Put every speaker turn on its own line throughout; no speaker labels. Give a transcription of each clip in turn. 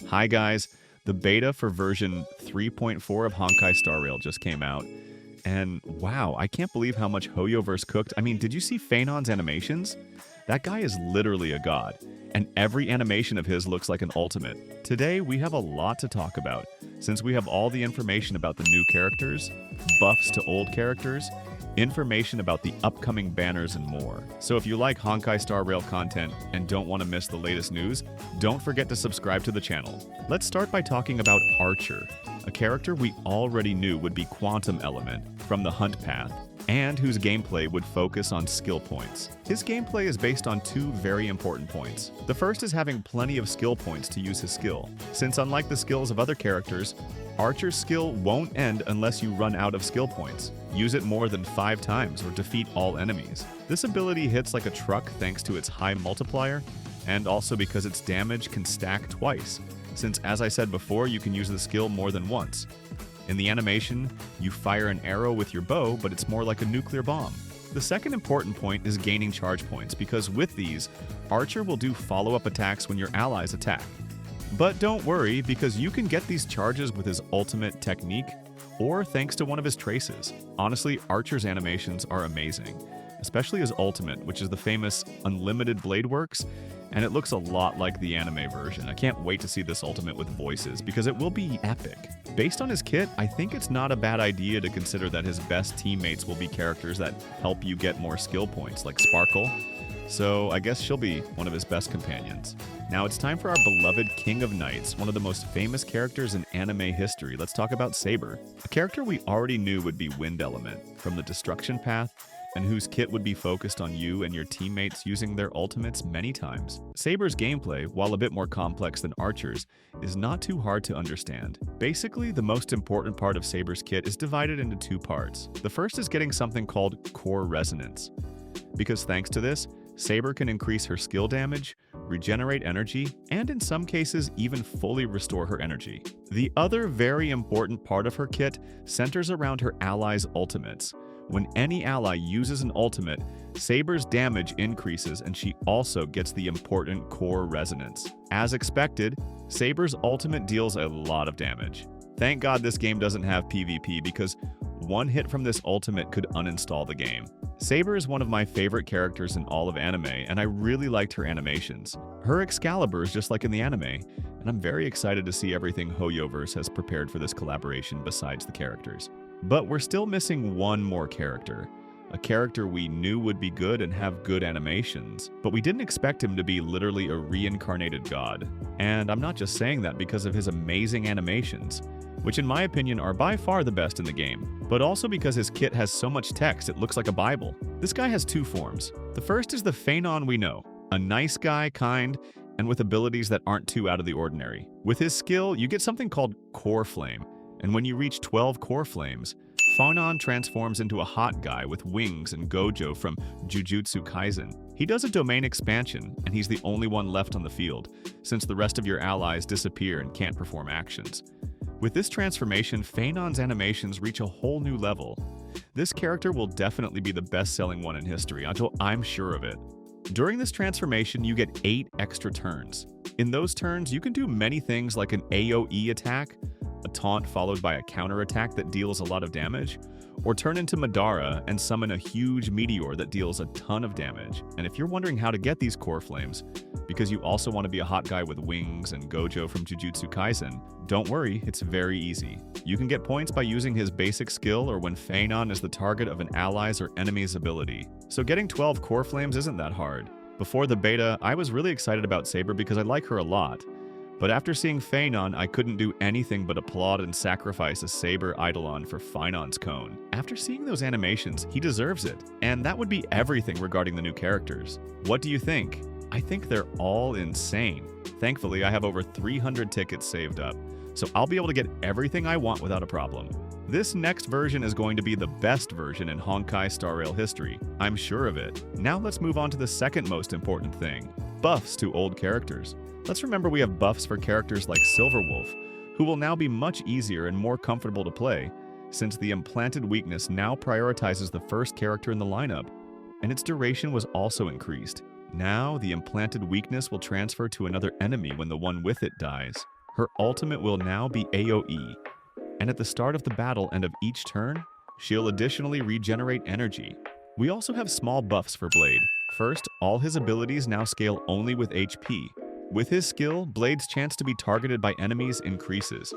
Hi guys, the beta for version 3.4 of Honkai Star Rail just came out, and wow, I can't believe how much Hoyoverse cooked. I mean, did you see Phainon's animations? That guy is literally a god, and every animation of his looks like an ultimate. Today, we have a lot to talk about, since we have all the information about the new characters, buffs to old characters, information about the upcoming banners, and more. So if you like Honkai Star Rail content and don't want to miss the latest news, don't forget to subscribe to the channel. Let's start by talking about Archer, a character we already knew would be Quantum Element from the Hunt Path, and whose gameplay would focus on skill points. His gameplay is based on two very important points. The first is having plenty of skill points to use his skill, since unlike the skills of other characters, Archer's skill won't end unless you run out of skill points. Use it more than 5 times or defeat all enemies. This ability hits like a truck thanks to its high multiplier, and also because its damage can stack twice, since as I said before, you can use the skill more than once. In the animation, you fire an arrow with your bow, but it's more like a nuclear bomb. The second important point is gaining charge points, because with these, Archer will do follow-up attacks when your allies attack. But don't worry, because you can get these charges with his ultimate technique, or thanks to one of his traces. Honestly, Archer's animations are amazing, especially his ultimate, which is the famous Unlimited Blade Works, and it looks a lot like the anime version. I can't wait to see this ultimate with voices, because it will be epic. Based on his kit, I think it's not a bad idea to consider that his best teammates will be characters that help you get more skill points, like Sparkle, so I guess she'll be one of his best companions. Now it's time for our beloved King of Knights, one of the most famous characters in anime history. Let's talk about Saber, a character we already knew would be Wind Element from the Destruction Path, and whose kit would be focused on you and your teammates using their ultimates many times. Saber's gameplay, while a bit more complex than Archer's, is not too hard to understand. Basically, the most important part of Saber's kit is divided into 2 parts. The first is getting something called Core Resonance, because thanks to this, Saber can increase her skill damage, regenerate energy, and in some cases even fully restore her energy. The other very important part of her kit centers around her allies' ultimates. When any ally uses an ultimate, Saber's damage increases and she also gets the important Core Resonance. As expected, Saber's ultimate deals a lot of damage. Thank God this game doesn't have PvP, because one hit from this ultimate could uninstall the game. Saber is one of my favorite characters in all of anime, and I really liked her animations. Her Excalibur is just like in the anime, and I'm very excited to see everything Hoyoverse has prepared for this collaboration besides the characters. But we're still missing one more character. A character we knew would be good and have good animations, but we didn't expect him to be literally a reincarnated god. And I'm not just saying that because of his amazing animations, which in my opinion are by far the best in the game, but also because his kit has so much text it looks like a Bible. This guy has 2 forms. The first is the Phainon we know, a nice guy, kind, and with abilities that aren't too out of the ordinary. With his skill, you get something called Core Flame, and when you reach 12 Core Flames, Fonon transforms into a hot guy with wings and Gojo from Jujutsu Kaisen. He does a domain expansion, and he's the only one left on the field, since the rest of your allies disappear and can't perform actions. With this transformation, Phainon's animations reach a whole new level. This character will definitely be the best-selling one in history, until I'm sure of it. During this transformation, you get 8 extra turns. In those turns, you can do many things like an AoE attack, a taunt followed by a counterattack that deals a lot of damage, or turn into Madara and summon a huge meteor that deals a ton of damage. And if you're wondering how to get these Core Flames, because you also want to be a hot guy with wings and Gojo from Jujutsu Kaisen, don't worry, it's very easy. You can get points by using his basic skill or when Phainon is the target of an ally's or enemy's ability. So getting 12 Core Flames isn't that hard. Before the beta, I was really excited about Saber because I like her a lot. But after seeing Phainon, I couldn't do anything but applaud and sacrifice a Saber Eidolon for Phainon's cone. After seeing those animations, he deserves it. And that would be everything regarding the new characters. What do you think? I think they're all insane. Thankfully, I have over 300 tickets saved up, so I'll be able to get everything I want without a problem. This next version is going to be the best version in Honkai Star Rail history. I'm sure of it. Now let's move on to the second most important thing, buffs to old characters. Let's remember we have buffs for characters like Silverwolf, who will now be much easier and more comfortable to play, since the implanted weakness now prioritizes the first character in the lineup, and its duration was also increased. Now, the implanted weakness will transfer to another enemy when the one with it dies. Her ultimate will now be AoE, and at the start of the battle and of each turn, she'll additionally regenerate energy. We also have small buffs for Blade. First, all his abilities now scale only with HP. With his skill, Blade's chance to be targeted by enemies increases,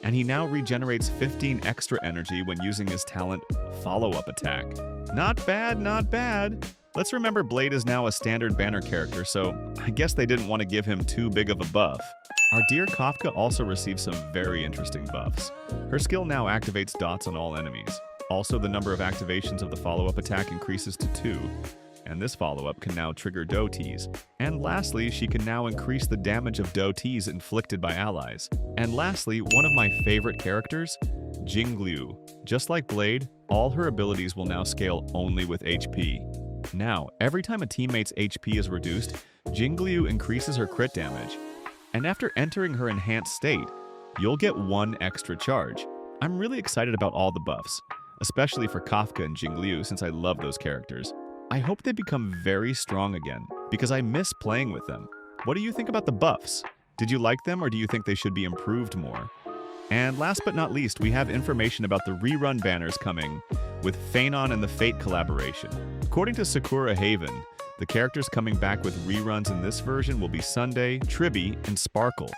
and he now regenerates 15 extra energy when using his talent Follow-Up Attack. Not bad, not bad. Let's remember Blade is now a standard banner character, so I guess they didn't want to give him too big of a buff. Our dear Kafka also receives some very interesting buffs. Her skill now activates dots on all enemies. Also, the number of activations of the follow-up attack increases to 2, and this follow-up can now trigger doties. And lastly, she can now increase the damage of doties inflicted by allies. And lastly, one of my favorite characters, Jingliu. Just like Blade, all her abilities will now scale only with HP. Now, every time a teammate's HP is reduced, Jingliu increases her crit damage. And after entering her enhanced state, you'll get 1 extra charge. I'm really excited about all the buffs, especially for Kafka and Jingliu since I love those characters. I hope they become very strong again, because I miss playing with them. What do you think about the buffs? Did you like them or do you think they should be improved more? And last but not least, we have information about the rerun banners coming with Phainon and the Fate collaboration. According to Sakura Haven, the characters coming back with reruns in this version will be Sunday, Tribby, and Sparkle.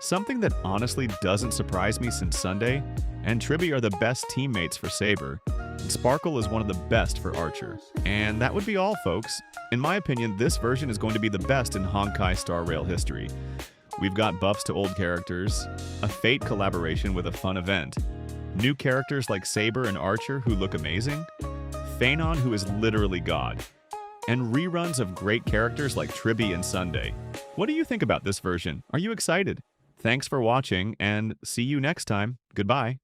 Something that honestly doesn't surprise me since Sunday and Tribby are the best teammates for Saber, and Sparkle is one of the best for Archer. And that would be all, folks. In my opinion, this version is going to be the best in Honkai Star Rail history. We've got buffs to old characters, a Fate collaboration with a fun event, new characters like Saber and Archer who look amazing, Phainon who is literally God, and reruns of great characters like Tribby and Sunday. What do you think about this version? Are you excited? Thanks for watching, and see you next time. Goodbye.